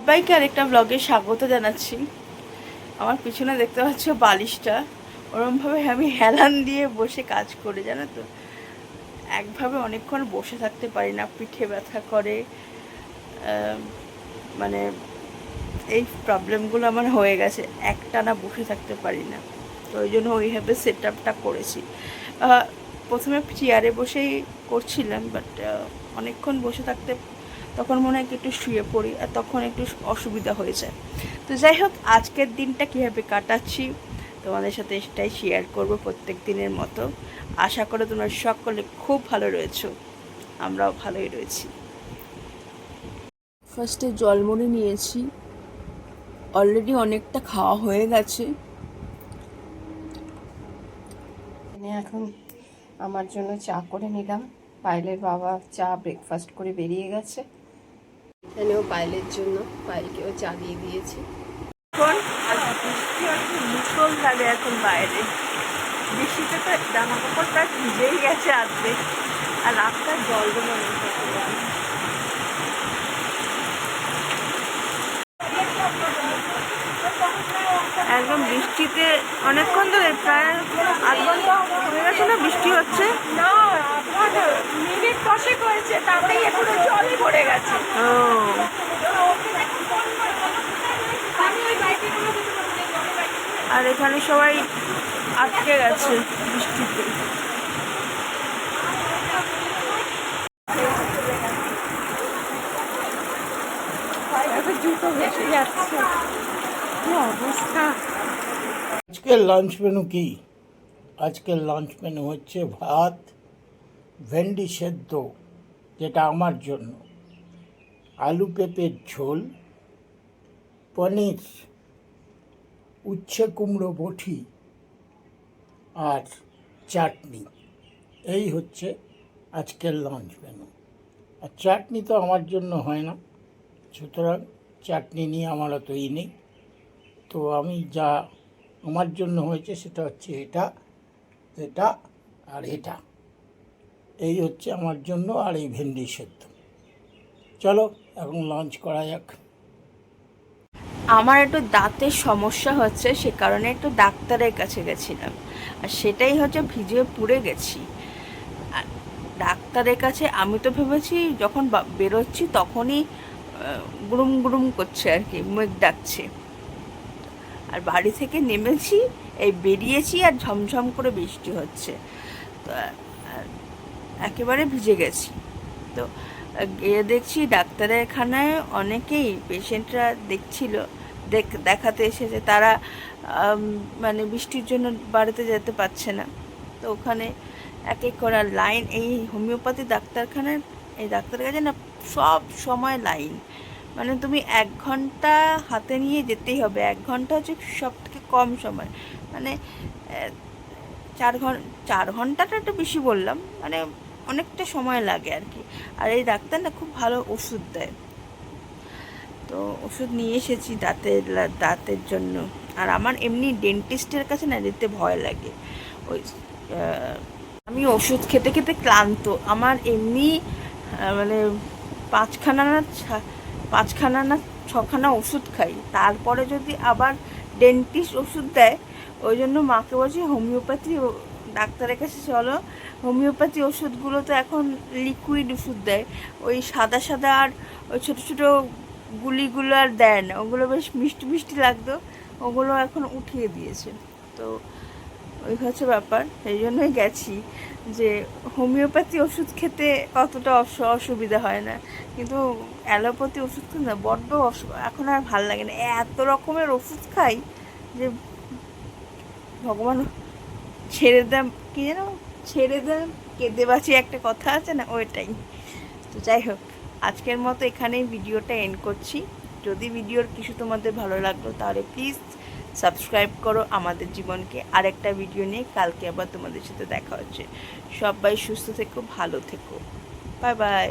সবাইকে আরেকটা ব্লগে স্বাগত জানাচ্ছি। আমার পিছনে দেখতে পাচ্ছ বালিশটা, ওরমভাবে আমি হেলান দিয়ে বসে কাজ করি, জানো তো। একভাবে অনেকক্ষণ বসে থাকতে পারি না, পিঠে ব্যথা করে, মানে এই প্রবলেমগুলো আমার হয়ে গেছে, একটানা বসে থাকতে পারি না। তো ওই জন্য ওইভাবে সেট আপটা করেছি। প্রথমে চেয়ারে বসেই করছিলাম, বাট অনেকক্ষণ বসে থাকতে তখন মনে হয় একটু শুয়ে পড়ি, আর তখন একটু অসুবিধা হয়ে যায়। তো যাই হোক, আজকের দিনটা কীভাবে কাটাচ্ছি তোমাদের সাথে সেটাই শেয়ার করব প্রত্যেক দিনের মতো। আশা করি তোমরা সকলে খুব ভালো রয়েছো, আমরাও ভালোই রয়েছি। ফার্স্টে জলমুড়ি নিয়েছি, অলরেডি অনেকটা খাওয়া হয়ে গেছে। এখন আমার জন্য চা করে নিলাম। পায়েলের বাবা চা ব্রেকফাস্ট করে বেরিয়ে গেছে। এখানেও পায়েলের জন্য পায়েলকেও চা দিয়ে দিয়েছি। এখন বৃষ্টি হচ্ছে মুষলধারে, এখন বাইরে বৃষ্টিতে তো জামা কাপড় প্রায় ভিজেই গেছে আজকে, আর রাস্তায় জল জমে নেই। একদম বৃষ্টিতে অনেকক্ষণ ধরে, প্রায় আধ ঘন্টা হয়ে গেছে না বৃষ্টি হচ্ছে। না, মিনিট 10 হয়েছে, তাতেই এখনো জলই ভরে গেছে। ও, আর এখানে সবাই আটকে গেছে বৃষ্টিতে। জুতো ভেসে যাচ্ছে, কি অবস্থা। আজকের লাঞ্চ মেনু কি? আজকের লাঞ্চ মেনু হচ্ছে ভাত, ভেন্ডি সেদ্ধ যেটা আমার জন্য, আলু পেঁপের ঝোল, পনির, উচ্ছে কুমড়ো বটি আর চাটনি। এই হচ্ছে আজকের লাঞ্চ মেনু। আর চাটনি তো আমার জন্য হয় না, সুতরাং চাটনি নিয়ে আমার অত নেই। তো আমি যা আমার জন্য হয়েছে সেটা হচ্ছে এটা, এটা আর এটা। এই হচ্ছে আমার জন্য, আর এই ভেন্ডি সেদ্ধ। চলো এখন লাঞ্চ করা যাক। আমার একটু দাঁতের সমস্যা হচ্ছে, সে কারণে একটু ডাক্তারের কাছে গেছিলাম, আর সেটাই হচ্ছে ভিজে পুড়ে গেছি। আর ডাক্তারের কাছে আমি তো ভেবেছি যখন বেরোচ্ছি তখনই গুড়ুম গুড়ুম করছে আর কি, মুখ ডাকছে। আর বাড়ি থেকে নেমেছি, এই বেরিয়েছি, আর ঝমঝম করে বৃষ্টি হচ্ছে, তো একেবারে ভিজে গেছি। তো গিয়ে দেখছি ডাক্তারের খানায় অনেকেই পেশেন্টরা দেখছিল, দেখাতে এসেছে, তারা মানে বৃষ্টির জন্য বাড়িতে যেতে পারছে না। তো ওখানে এক এক করা লাইন, এই হোমিওপ্যাথি ডাক্তারখানায়, এই ডাক্তারের কাছে না সব সময় লাইন। মানে তুমি 1 ঘন্টা হাতে নিয়ে যেতেই হবে, 1 ঘন্টা হচ্ছে সব থেকে কম সময়। মানে 4 ঘন্টাটা একটু বেশি বললাম, মানে অনেকটা সময় লাগে আর কি। আর এই ডাক্তার না খুব ভালো ওষুধ দেয়, তো ওষুধ নিয়ে এসেছি দাঁতের জন্য। আর আমার এমনি ডেন্টিস্টের কাছে না যেতে ভয় লাগে। ওই আমি ওষুধ খেতে খেতে ক্লান্ত, আমার এমনি মানে পাঁচখানা না 6খানা ওষুধ খাই, তারপরে যদি আবার ডেন্টিস্ট ওষুধ দেয়। ওই জন্য মাকে বলছি হোমিওপ্যাথি ডাক্তারের কাছে চলো। হোমিওপ্যাথি ওষুধগুলো তো এখন লিকুইড ওষুধ দেয়, ওই সাদা সাদা আর ওই ছোটো ছোটো গুলিগুলো আর দেয় না, ওগুলো বেশ মিষ্টি মিষ্টি লাগতো, ওগুলো এখন উঠিয়ে দিয়েছে। তো ওই হচ্ছে ব্যাপার, সেই জন্যই গেছি যে হোমিওপ্যাথি ওষুধ খেতে অতটা অসুবিধা হয় না, কিন্তু অ্যালোপ্যাথি ওষুধ খেতে না বড্ড এখন আর ভাল লাগে না, এত রকমের ওষুধ খাই যে ভগবান ছেড়ে দেন, কি যেন ছেড়ে দেন কেঁদে বাঁচি একটা কথা আছে না, ওইটাই। তো যাই হোক, আজকের মতো এখানেই ভিডিওটা এন্ড করছি। যদি ভিডিওর কিছু তোমাদের ভালো লাগলো তাহলে প্লিজ সাবস্ক্রাইব করো আমাদের জীবনকে। আরেকটা ভিডিও নিয়ে কালকে আবার তোমাদের সাথে দেখা হচ্ছে। সবাই সুস্থ থেকো, ভালো থেকো, বাই বাই।